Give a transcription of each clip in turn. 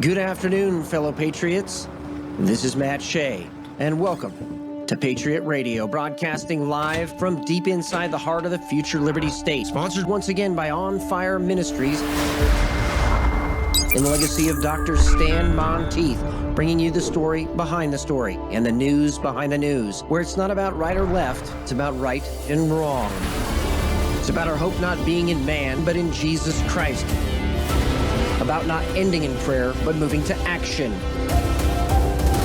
Good afternoon, fellow patriots. This is Matt Shea, and welcome to Patriot Radio, broadcasting live from deep inside the heart of the future Liberty State. Sponsored once again by On Fire Ministries in the legacy of Dr. Stan Monteith, bringing you the story behind the story and the news behind the news, where it's not about right or left, it's about right and wrong. It's about our hope not being in man, but in Jesus Christ. About not ending in prayer, but moving to action.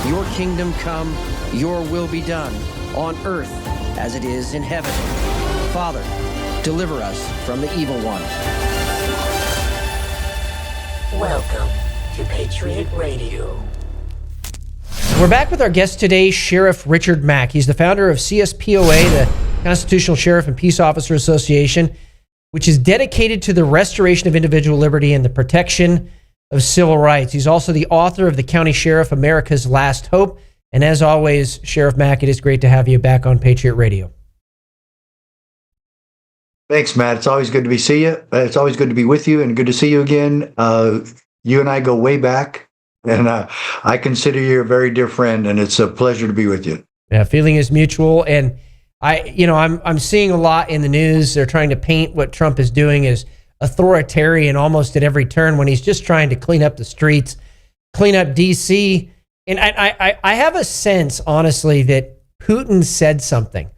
Your kingdom come, your will be done, on earth as it is in heaven. Father, deliver us from the evil one. Welcome to Patriot Radio. We're back with our guest today, Sheriff Richard Mack. He's the founder of CSPOA, the Constitutional Sheriff and Peace Officer Association, which is dedicated to the restoration of individual liberty and the protection of civil rights. He's also the author of The County Sheriff, America's Last Hope. And as always, Sheriff Mack, it is great to have you back on Patriot Radio. Thanks, Matt. It's always good to see you. It's always good to be with you and good to see you again. You and I go way back, and I consider you a very dear friend, and it's a pleasure to be with you. Yeah, feeling is mutual. And I'm seeing a lot in the news. They're trying to paint what Trump is doing as authoritarian almost at every turn when he's just trying to clean up the streets, clean up D.C. And I have a sense, honestly, that Putin said something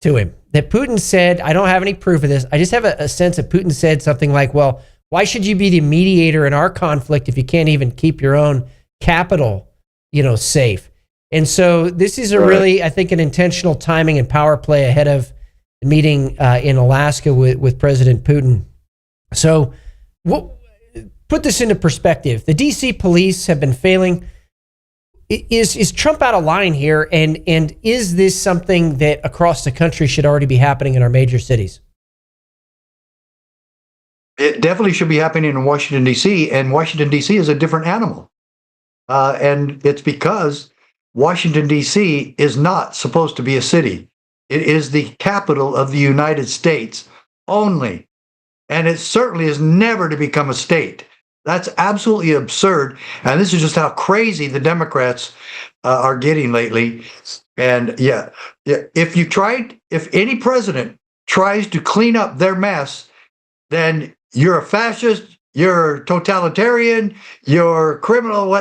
to him. That Putin said, I don't have any proof of this. I just have a sense that Putin said something like, well, why should you be the mediator in our conflict if you can't even keep your own capital, safe? And so this is a really, I think, an intentional timing and power play ahead of the meeting in Alaska with President Putin. So put this into perspective. The D.C. police have been failing. Is Trump out of line here? And is this something that across the country should already be happening in our major cities? It definitely should be happening in Washington, D.C., and Washington, D.C. is a different animal. And it's because Washington, D.C. is not supposed to be a city. It is the capital of the United States only. And it certainly is never to become a state. That's absolutely absurd. And this is just how crazy the Democrats are getting lately. And if any president tries to clean up their mess, then you're a fascist, you're totalitarian, you're criminal.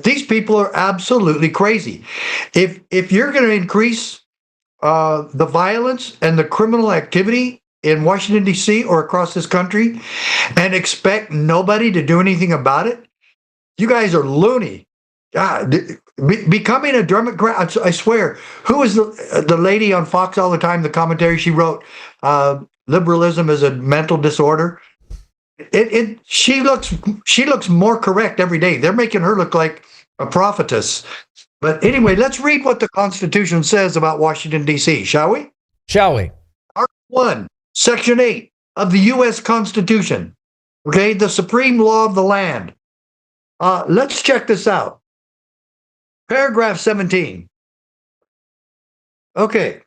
These people are absolutely crazy. If you're going to increase the violence and the criminal activity in Washington, D.C. or across this country and expect nobody to do anything about it, you guys are loony. Becoming a Democrat, I swear, who is the lady on Fox all the time, the commentary she wrote, liberalism is a mental disorder. She looks more correct every day. They're making her look like a prophetess. But anyway, let's read what the Constitution says about Washington, D.C., shall we? Shall we? Article 1, Section 8 of the U.S. Constitution. Okay, the supreme law of the land. Let's check this out. Paragraph 17. Okay.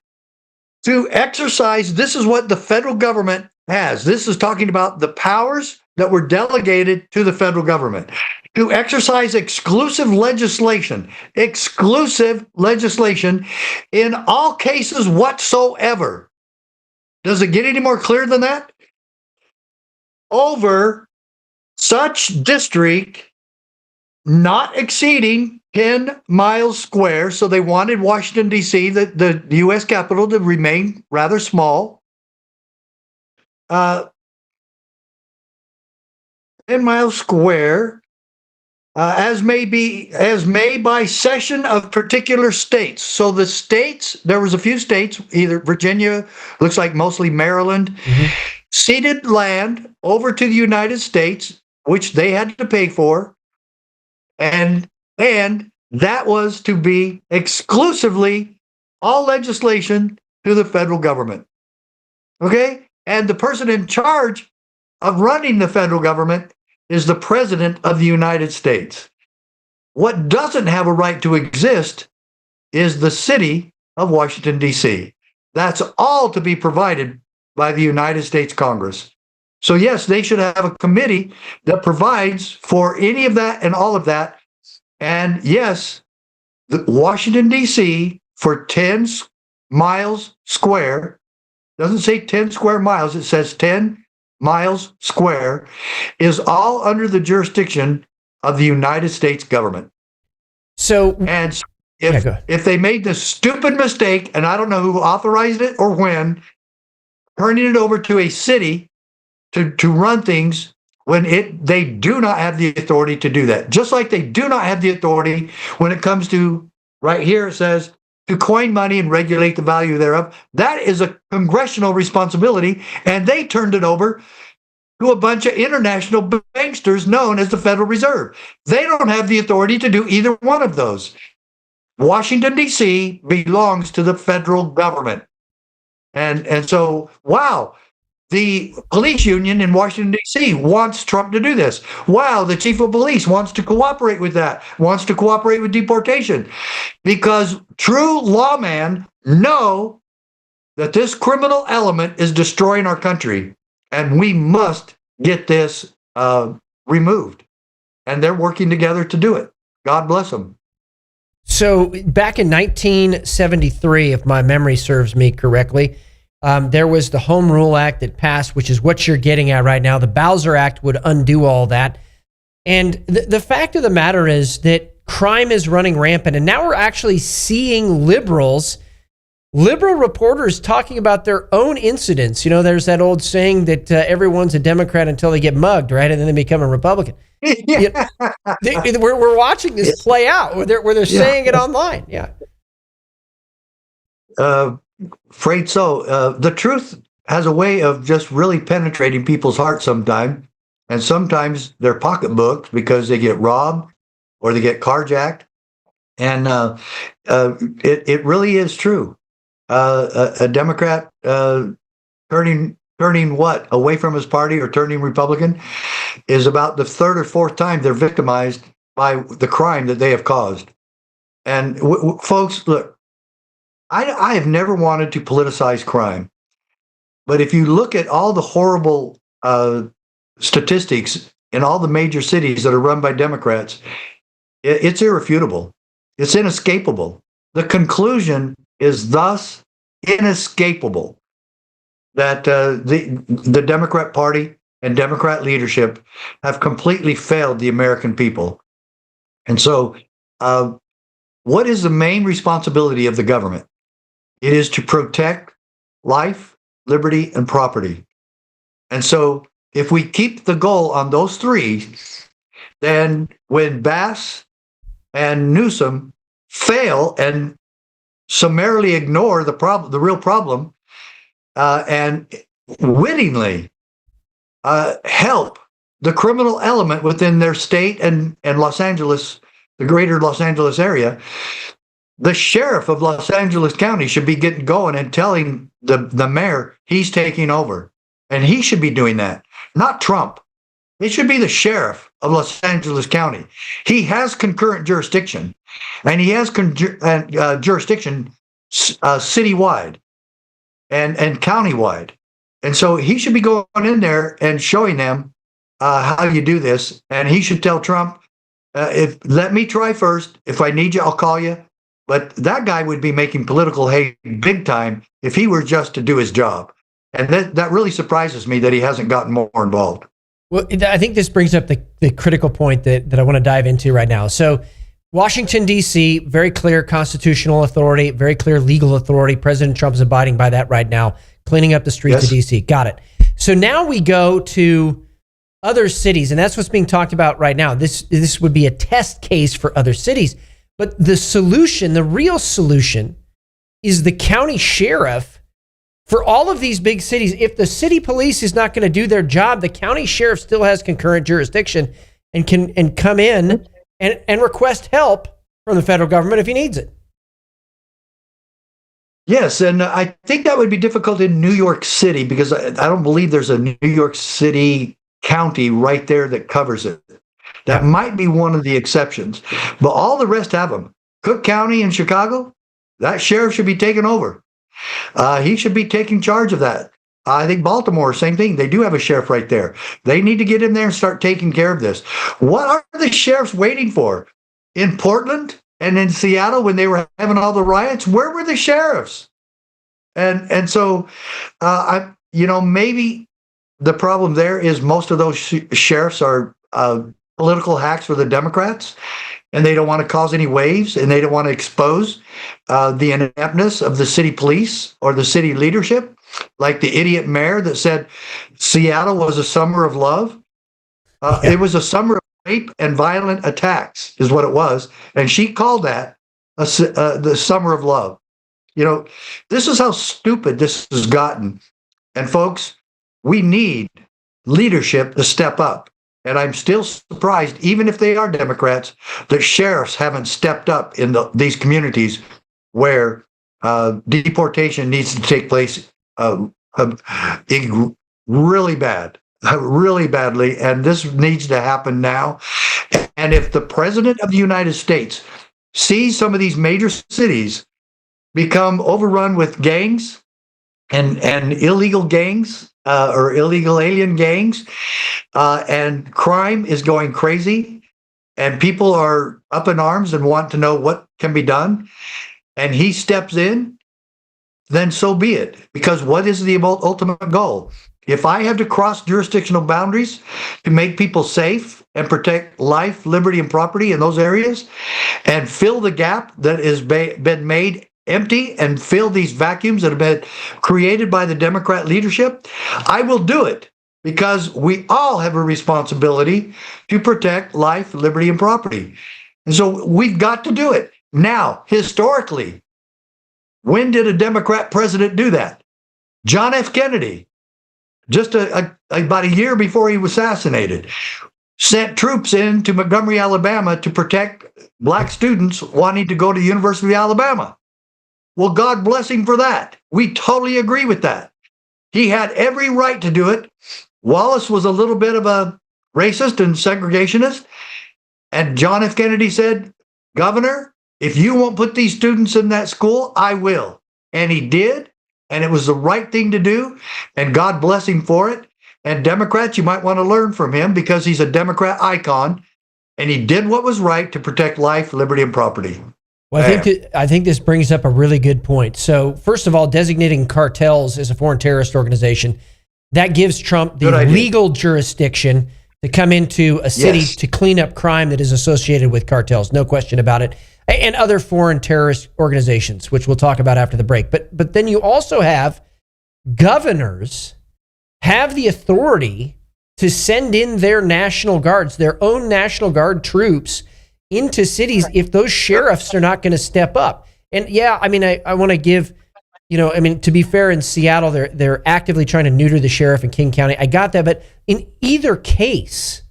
To exercise, this is what the federal government has. This is talking about the powers that were delegated to the federal government. To exercise exclusive legislation in all cases whatsoever. Does it get any more clear than that? Over such district not exceeding 10 miles square. So they wanted Washington, D.C., the U.S. capital, to remain rather small. 10 miles square, as may by session of particular states. So the states, there was a few states, either Virginia, looks like mostly Maryland, ceded land over to the United States, which they had to pay for, and that was to be exclusively all legislation to the federal government. Okay? And the person in charge of running the federal government is the President of the United States. What doesn't have a right to exist is the city of Washington, D.C. That's all to be provided by the United States Congress. So yes, they should have a committee that provides for any of that and all of that. And yes, Washington, D.C., for 10 miles square, doesn't say 10 square miles, it says 10 miles square, is all under the jurisdiction of the United States government. So, and if they made the stupid mistake, and I don't know who authorized it or when, turning it over to a city to run things when they do not have the authority to do that. Just like they do not have the authority when it comes to, right here it says, to coin money and regulate the value thereof. That is a congressional responsibility, and they turned it over to a bunch of international banksters known as the Federal Reserve. They don't have the authority to do either one of those. Washington, D.C. belongs to the federal government. And so, wow, the police union in Washington, D.C. wants Trump to do this. Wow, the chief of police wants to cooperate with that, wants to cooperate with deportation, because true lawmen know that this criminal element is destroying our country, and we must get this removed. And they're working together to do it. God bless them. So back in 1973, if my memory serves me correctly, there was the Home Rule Act that passed, which is what you're getting at right now. The Bowser Act would undo all that. And the fact of the matter is that crime is running rampant. And now we're actually seeing liberal reporters talking about their own incidents. You know, there's that old saying that everyone's a Democrat until they get mugged, right? And then they become a Republican. Yeah. We're watching this play out where they're saying it online. Yeah. Afraid so. The truth has a way of just really penetrating people's hearts sometimes. And sometimes their pocketbooks, because they get robbed or they get carjacked. And it really is true. A Democrat turning what away from his party or turning Republican is about the third or fourth time they're victimized by the crime that they have caused. And folks, look, I have never wanted to politicize crime, but if you look at all the horrible statistics in all the major cities that are run by Democrats, it's irrefutable. It's inescapable. The conclusion is thus inescapable that the Democrat Party and Democrat leadership have completely failed the American people. And so what is the main responsibility of the government? It is to protect life, liberty, and property. And so if we keep the goal on those three, then when Bass and Newsom fail and summarily ignore the real problem, and wittingly help the criminal element within their state and Los Angeles, the greater Los Angeles area, the sheriff of Los Angeles County should be getting going and telling the mayor he's taking over. And he should be doing that, not Trump. It should be the sheriff of Los Angeles County. He has concurrent jurisdiction, and he has jurisdiction citywide and countywide. And so he should be going in there and showing them how you do this. And he should tell Trump, let me try first. If I need you, I'll call you. But that guy would be making political hay big time if he were just to do his job. And that really surprises me that he hasn't gotten more involved. Well, I think this brings up the critical point that I want to dive into right now. So Washington, D.C., very clear constitutional authority, very clear legal authority. President Trump is abiding by that right now, cleaning up the streets of D.C. Got it. So now we go to other cities, and that's what's being talked about right now. This would be a test case for other cities. But the solution, the real solution, is the county sheriff for all of these big cities. If the city police is not going to do their job, the county sheriff still has concurrent jurisdiction and can come in and request help from the federal government if he needs it. Yes, and I think that would be difficult in New York City because I don't believe there's a New York City county right there that covers it. That might be one of the exceptions, but all the rest have them. Cook County in Chicago, that sheriff should be taken over. He should be taking charge of that. I think Baltimore, same thing. They do have a sheriff right there. They need to get in there and start taking care of this. What are the sheriffs waiting for? In Portland and in Seattle, when they were having all the riots, where were the sheriffs? And so, maybe the problem there is most of those sheriffs are political hacks for the Democrats, and they don't want to cause any waves, and they don't want to expose the ineptness of the city police or the city leadership, like the idiot mayor that said Seattle was a summer of love. It was a summer of rape and violent attacks, is what it was, and she called that the summer of love. This is how stupid this has gotten. And folks, we need leadership to step up. And I'm still surprised, even if they are Democrats, that sheriffs haven't stepped up in these communities where deportation needs to take place really badly. And this needs to happen now. And if the president of the United States sees some of these major cities become overrun with gangs and illegal gangs or illegal alien gangs, and crime is going crazy, and people are up in arms and want to know what can be done, and he steps in, then so be it. Because what is the ultimate goal? If I have to cross jurisdictional boundaries to make people safe and protect life, liberty, and property in those areas, and fill the gap that has been made empty and fill these vacuums that have been created by the Democrat leadership, I will do it, because we all have a responsibility to protect life, liberty, and property. And so we've got to do it. Now, historically, when did a Democrat president do that? John F. Kennedy, just about a year before he was assassinated, sent troops into Montgomery, Alabama to protect black students wanting to go to the University of Alabama. Well, God bless him for that. We totally agree with that. He had every right to do it. Wallace was a little bit of a racist and segregationist. And John F. Kennedy said, Governor, if you won't put these students in that school, I will. And he did. And it was the right thing to do. And God bless him for it. And Democrats, you might want to learn from him, because he's a Democrat icon. And he did what was right to protect life, liberty, and property. Well, I think this brings up a really good point. So, first of all, designating cartels as a foreign terrorist organization, that gives Trump the legal jurisdiction to come into a city to clean up crime that is associated with cartels. No question about it. And other foreign terrorist organizations, which we'll talk about after the break. But then you also have governors have the authority to send in their National Guards, their own National Guard troops, into cities if those sheriffs are not going to step up. And I want to give, to be fair, in Seattle, they're actively trying to neuter the sheriff in King County. I got that. But in either case,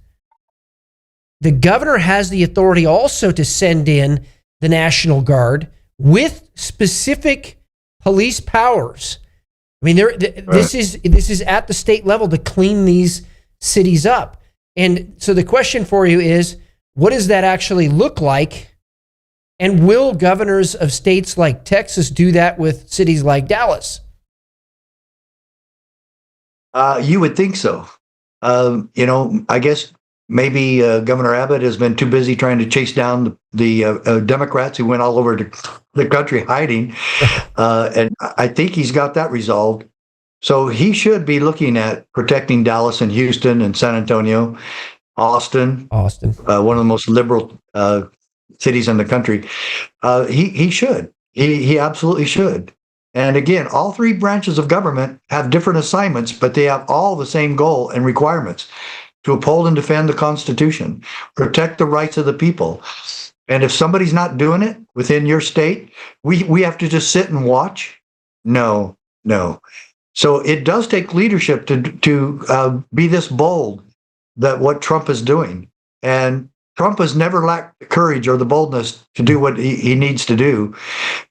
the governor has the authority also to send in the National Guard with specific police powers. I mean, this is at the state level to clean these cities up. And so the question for you is, what does that actually look like? And will governors of states like Texas do that with cities like Dallas? You would think so. I guess maybe Governor Abbott has been too busy trying to chase down the Democrats who went all over the country hiding. And I think he's got that resolved. So he should be looking at protecting Dallas and Houston and San Antonio. Austin, one of the most liberal cities in the country. He should. He absolutely should. And again, all three branches of government have different assignments, but they have all the same goal and requirements: to uphold and defend the Constitution, protect the rights of the people. And if somebody's not doing it within your state, we have to just sit and watch? No. So it does take leadership to be this bold that what Trump is doing. And Trump has never lacked the courage or the boldness to do what he needs to do.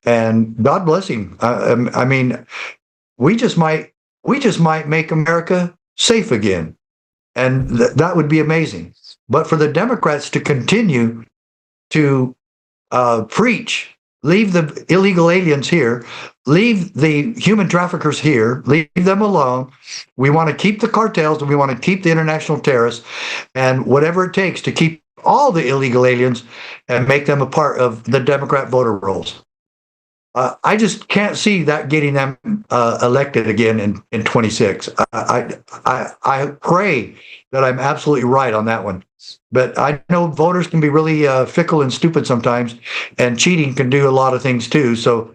And God bless him. I mean, we just might make America safe again. And that would be amazing. But for the Democrats to continue to preach leave the illegal aliens here, leave the human traffickers here, leave them alone. We want to keep the cartels and we want to keep the international terrorists and whatever it takes to keep all the illegal aliens and make them a part of the Democrat voter rolls. I just can't see that getting them elected again in 26. I pray that I'm absolutely right on that one. But I know voters can be really fickle and stupid sometimes, and cheating can do a lot of things too. So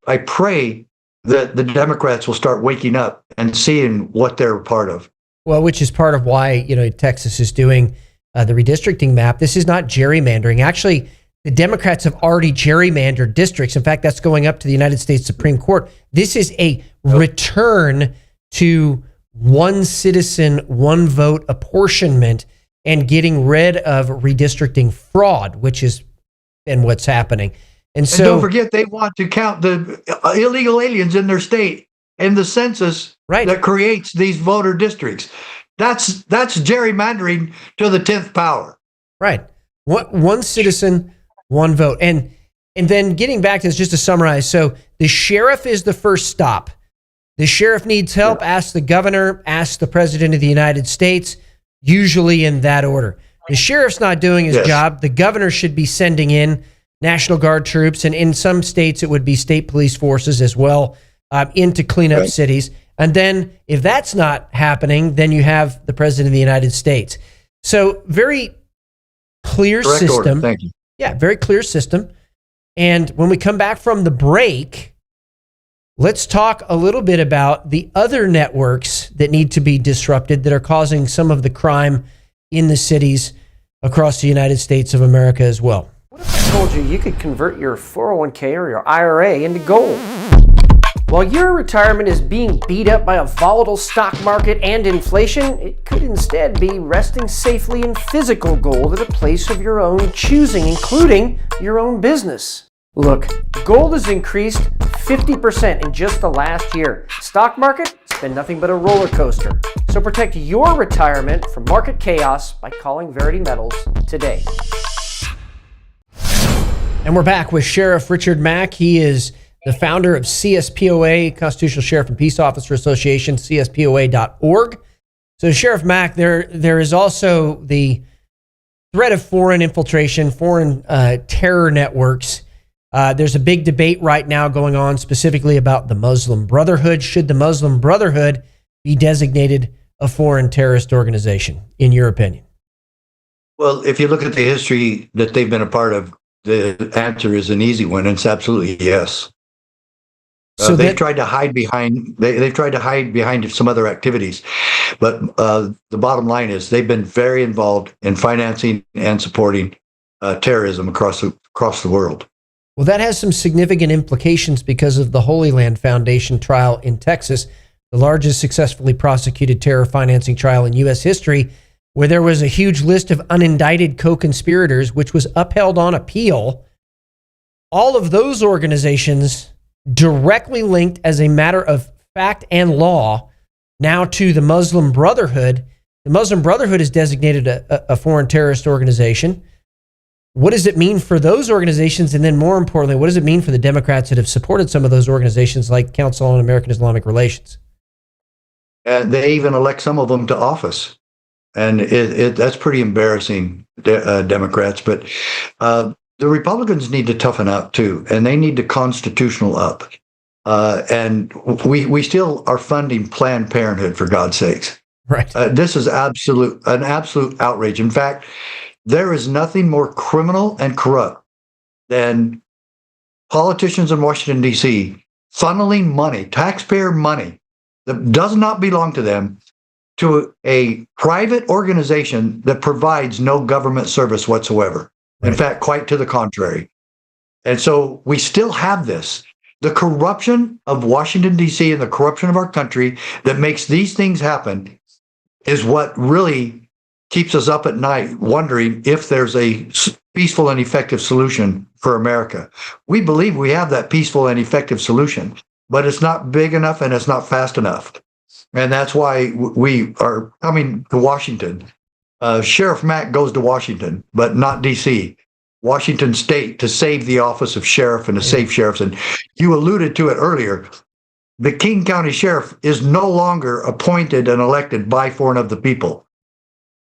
I pray that the Democrats will start waking up and seeing what they're a part of. Well, which is part of why, Texas is doing the redistricting map. This is not gerrymandering. Actually, the Democrats have already gerrymandered districts. In fact, that's going up to the United States Supreme Court. This is a return to one citizen, one vote apportionment and getting rid of redistricting fraud, which has been what's happening. And so, don't forget, they want to count the illegal aliens in their state in the census that creates these voter districts. That's gerrymandering to the 10th power. Right. One citizen, one vote. And then getting back to this, just to summarize, so the sheriff is the first stop. The sheriff needs help, ask the governor, ask the president of the United States, usually in that order. The sheriff's not doing his job. The governor should be sending in National Guard troops, and in some states it would be state police forces as well, in to clean up cities. And then if that's not happening, then you have the president of the United States. So very clear Correct system. Order. Thank you. Yeah, very clear system. And when we come back from the break, let's talk a little bit about the other networks that need to be disrupted that are causing some of the crime in the cities across the United States of America as well. What if I told you you could convert your 401k or your IRA into gold? While your retirement is being beat up by a volatile stock market and inflation, it could instead be resting safely in physical gold at a place of your own choosing, including your own business. Look, gold has increased 50% in just the last year. Stock market, it's been nothing but a roller coaster. So protect your retirement from market chaos by calling Verity Metals today. And we're back with Sheriff Richard Mack. He is the founder of CSPOA, Constitutional Sheriff and Peace Officer Association, CSPOA.org. So Sheriff Mack, there is also the threat of foreign infiltration, foreign terror networks. There's a big debate right now going on specifically about the Muslim Brotherhood. Should the Muslim Brotherhood be designated a foreign terrorist organization, in your opinion? Well, if you look at the history that they've been a part of, the answer is an easy one. It's absolutely yes. So they've tried to hide behind. They've tried to hide behind some other activities, but the bottom line is they've been very involved in financing and supporting terrorism across the world. Well, that has some significant implications because of the Holy Land Foundation trial in Texas, the largest successfully prosecuted terror financing trial in U.S. history, where there was a huge list of unindicted co-conspirators, which was upheld on appeal. All of those organizations directly linked as a matter of fact and law now to the Muslim Brotherhood. The Muslim Brotherhood is designated a foreign terrorist organization. What does it mean for those organizations? And then more importantly, what does it mean for the Democrats that have supported some of those organizations like Council on American Islamic Relations? They even elect some of them to office. And that's pretty embarrassing, Democrats. But the Republicans need to toughen up too, and they need to constitutional up. And we still are funding Planned Parenthood, for God's sakes. Right. This is an absolute outrage. In fact, there is nothing more criminal and corrupt than politicians in Washington, D.C. funneling money, taxpayer money, that does not belong to them, to a private organization that provides no government service whatsoever. In fact, quite to the contrary. And so we still have this. The corruption of Washington, D.C. and the corruption of our country that makes these things happen is what really keeps us up at night wondering if there's a peaceful and effective solution for America. We believe we have that peaceful and effective solution, but it's not big enough and it's not fast enough. And that's why we are coming to Washington. Sheriff Mack goes to Washington, but not D.C. Washington State to save the office of sheriff and to save sheriffs. And you alluded to it earlier. The King County Sheriff is no longer appointed and elected by, for, and of the people.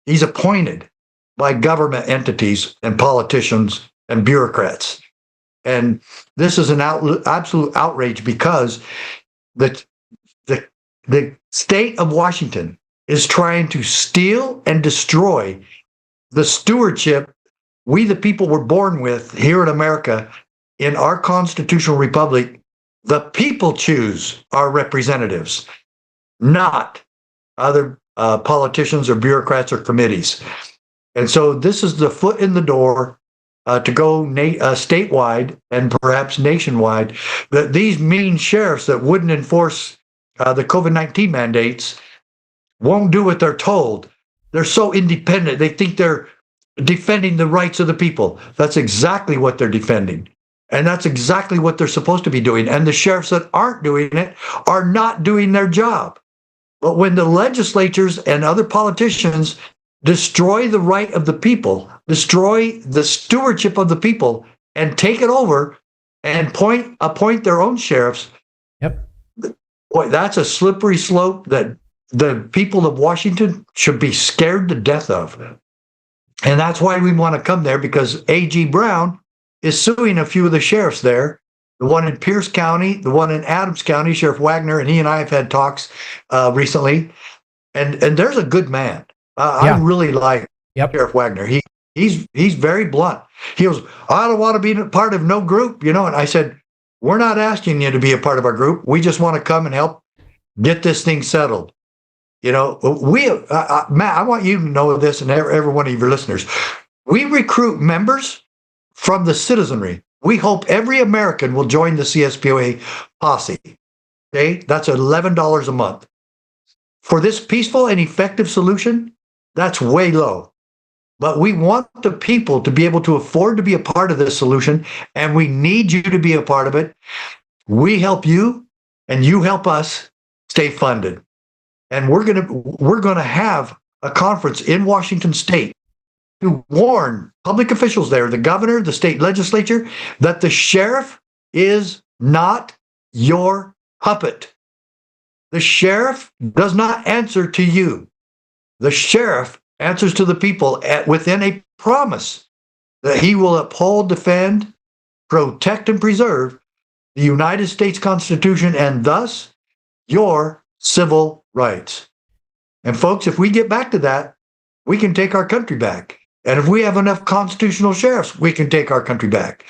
He's appointed by government entities and politicians and bureaucrats. And this is an absolute outrage because the state of Washington is trying to steal and destroy the stewardship we, the people, were born with here in America. In our constitutional republic, the people choose our representatives, not other politicians or bureaucrats or committees. And so this is the foot in the door to go statewide and perhaps nationwide. That these mean sheriffs that wouldn't enforce the COVID-19 mandates won't do what they're told. They're so independent. They think they're defending the rights of the people. That's exactly what they're defending. And that's exactly what they're supposed to be doing. And the sheriffs that aren't doing it are not doing their job. But when the legislatures and other politicians destroy the right of the people, destroy the stewardship of the people, and take it over and appoint their own sheriffs, boy, that's a slippery slope that the people of Washington should be scared to death of. And that's why we want to come there, because A.G. Brown is suing a few of the sheriffs there, the one in Pierce County, the one in Adams County, Sheriff Wagner, and he and I have had talks recently. And there's a good man. I really like Sheriff Wagner. He's very blunt. He goes, I don't want to be part of no group, And I said, we're not asking you to be a part of our group. We just want to come and help get this thing settled. Matt, I want you to know this, and every one of your listeners. We recruit members from the citizenry. We hope every American will join the CSPOA posse. Okay, that's $11 a month. For this peaceful and effective solution, that's way low. But we want the people to be able to afford to be a part of this solution, and we need you to be a part of it. We help you, and you help us stay funded. And we're gonna have a conference in Washington State to warn public officials there, the governor, the state legislature, that the sheriff is not your puppet. The sheriff does not answer to you. The sheriff answers to the people within a promise that he will uphold, defend, protect, and preserve the United States Constitution and thus your civil rights. And folks, if we get back to that, we can take our country back. And if we have enough constitutional sheriffs, we can take our country back.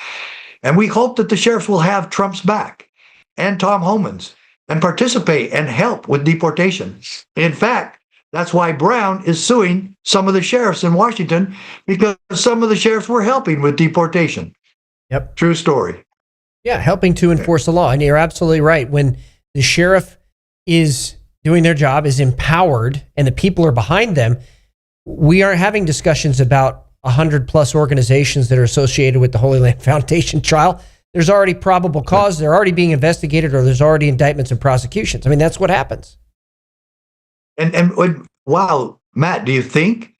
And we hope that the sheriffs will have Trump's back and Tom Homan's and participate and help with deportation. In fact, that's why Brown is suing some of the sheriffs in Washington, because some of the sheriffs were helping with deportation. Yep. True story. Yeah, helping to enforce the law. And you're absolutely right. When the sheriff is doing their job, is empowered, and the people are behind them, we are having discussions about 100+ organizations that are associated with the Holy Land Foundation trial. There's already probable cause. They're already being investigated, or there's already indictments and prosecutions. I mean, that's what happens. And wow, Matt, do you think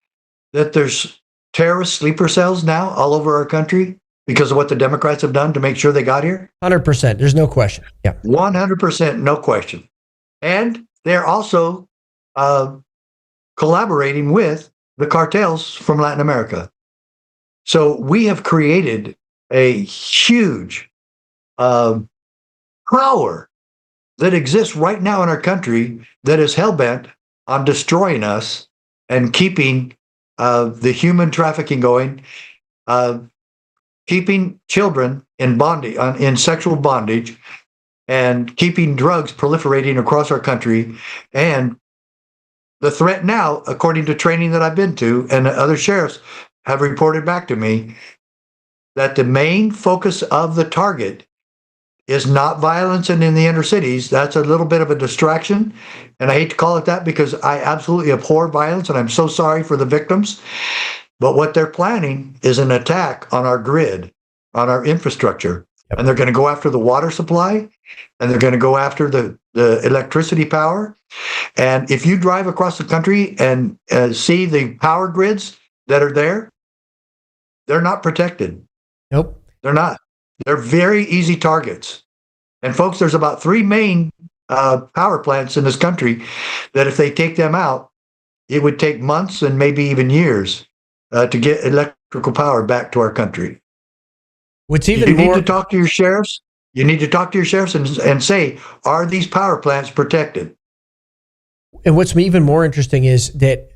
that there's terrorist sleeper cells now all over our country because of what the Democrats have done to make sure they got here? 100%. There's no question. Yeah. 100%, no question. And they're also collaborating with the cartels from Latin America. So we have created a huge power that exists right now in our country that is hell-bent on destroying us and keeping the human trafficking going, keeping children in bondage, in sexual bondage, and keeping drugs proliferating across our country. And the threat now, according to training that I've been to, and other sheriffs have reported back to me, that the main focus of the target is not violence and in the inner cities. That's a little bit of a distraction. And I hate to call it that because I absolutely abhor violence and I'm so sorry for the victims. But what they're planning is an attack on our grid, on our infrastructure. Yep. And they're going to go after the water supply, and they're going to go after the electricity power. And if you drive across the country and see the power grids that are there, they're not protected. Nope. They're not. They're very easy targets. And folks, there's about 3 main power plants in this country that if they take them out, it would take months and maybe even years to get electrical power back to our country. What's even you more, need to talk to your sheriffs. You need to talk to your sheriffs and say, are these power plants protected? and what's even more interesting is that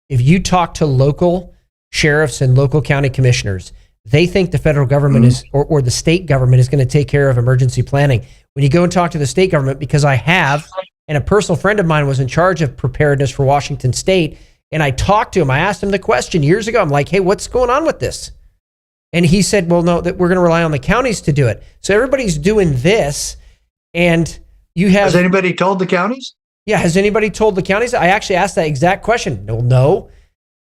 if you talk to local sheriffs and local county commissioners, they think the federal government is, or the state government is going to take care of emergency planning. When you go and talk to the state government, because I have, and a personal friend of mine was in charge of preparedness for Washington State, and I talked to him, I asked him the question years ago, I'm like, hey, what's going on with this? And he said, well, no, that we're going to rely on the counties to do it. So everybody's doing this, and you have... Has anybody told the counties? Yeah, has anybody told the counties? I actually asked that exact question. No.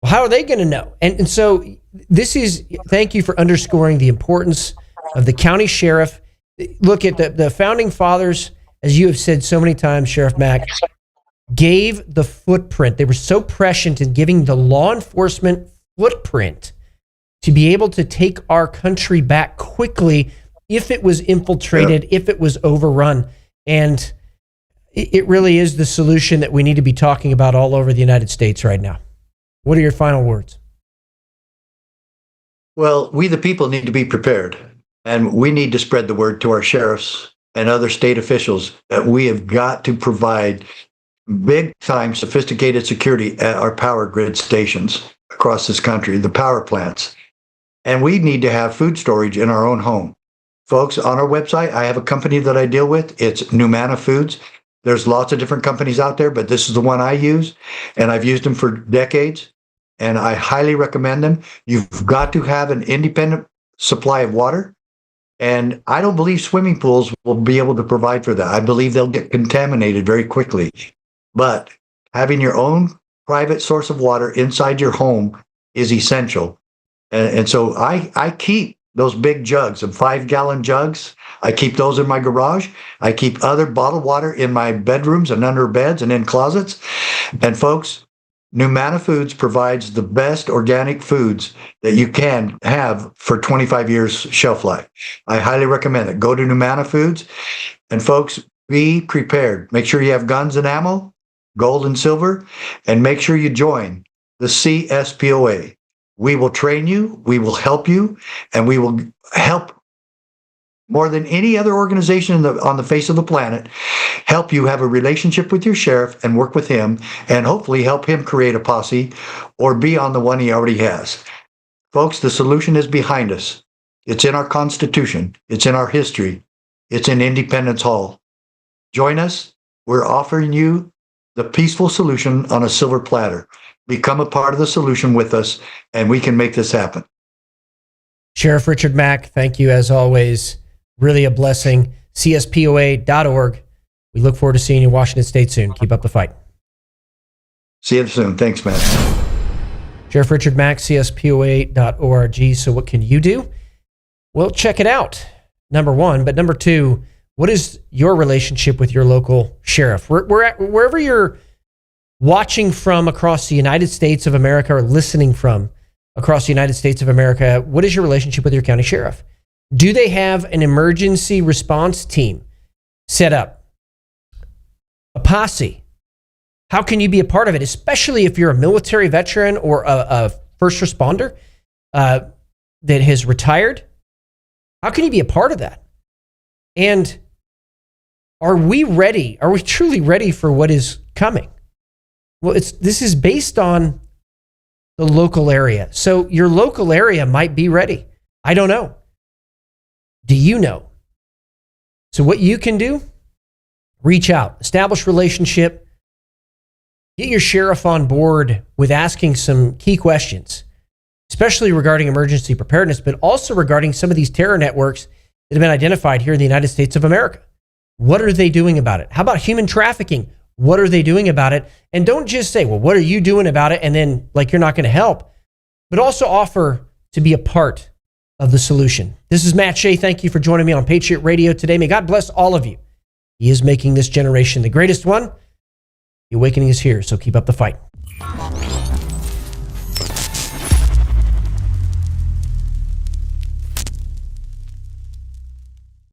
Well, how are they going to know? And so this is, thank you for underscoring the importance of the county sheriff. Look at the founding fathers, as you have said so many times, Sheriff Mack, gave the footprint. They were so prescient in giving the law enforcement footprint to be able to take our country back quickly if it was infiltrated, if it was overrun. And it really is the solution that we need to be talking about all over the United States right now. What are your final words? Well, we the people need to be prepared, and we need to spread the word to our sheriffs and other state officials that we have got to provide big time sophisticated security at our power grid stations across this country, the power plants. And we need to have food storage in our own home. Folks, on our website, I have a company that I deal with. It's Numana Foods. There's lots of different companies out there, but this is the one I use, and I've used them for decades, and I highly recommend them. You've got to have an independent supply of water, and I don't believe swimming pools will be able to provide for that. I believe they'll get contaminated very quickly. But having your own private source of water inside your home is essential. And so I keep those big jugs of 5-gallon jugs. I keep those in my garage. I keep other bottled water in my bedrooms and under beds and in closets. And folks, Numana Foods provides the best organic foods that you can have for 25 years shelf life. I highly recommend it. Go to Numana Foods. And folks, be prepared. Make sure you have guns and ammo, gold and silver, and make sure you join the CSPOA. We will train you, we will help you, and we will help more than any other organization on the face of the planet, help you have a relationship with your sheriff and work with him, and hopefully help him create a posse or be on the one he already has. Folks, the solution is behind us. It's in our Constitution. It's in our history. It's in Independence Hall. Join us. We're offering you the peaceful solution on a silver platter. Become a part of the solution with us, and we can make this happen. Sheriff Richard Mack, thank you as always. Really a blessing. CSPOA.org. We look forward to seeing you in Washington State soon. Keep up the fight. See you soon. Thanks, man. Sheriff Richard Mack, CSPOA.org. So what can you do? Well, check it out, number one. But number two, what is your relationship with your local sheriff? Wherever you're watching from across the United States of America or listening from across the United States of America, what is your relationship with your county sheriff? Do they have an emergency response team set up? A posse? How can you be a part of it, especially if you're a military veteran or a first responder that has retired? How can you be a part of that? And are we ready? Are we truly ready for what is coming? Well, this is based on the local area. So your local area might be ready. I don't know. Do you know? So what you can do, reach out, establish relationship, get your sheriff on board with asking some key questions, especially regarding emergency preparedness, but also regarding some of these terror networks that have been identified here in the United States of America. What are they doing about it? How about human trafficking? What are they doing about it? And don't just say, well, what are you doing about it? And then like you're not going to help, but also offer to be a part of the solution. This is Matt Shea. Thank you for joining me on Patriot Radio today. May God bless all of you. He is making this generation the greatest one. The awakening is here, so keep up the fight.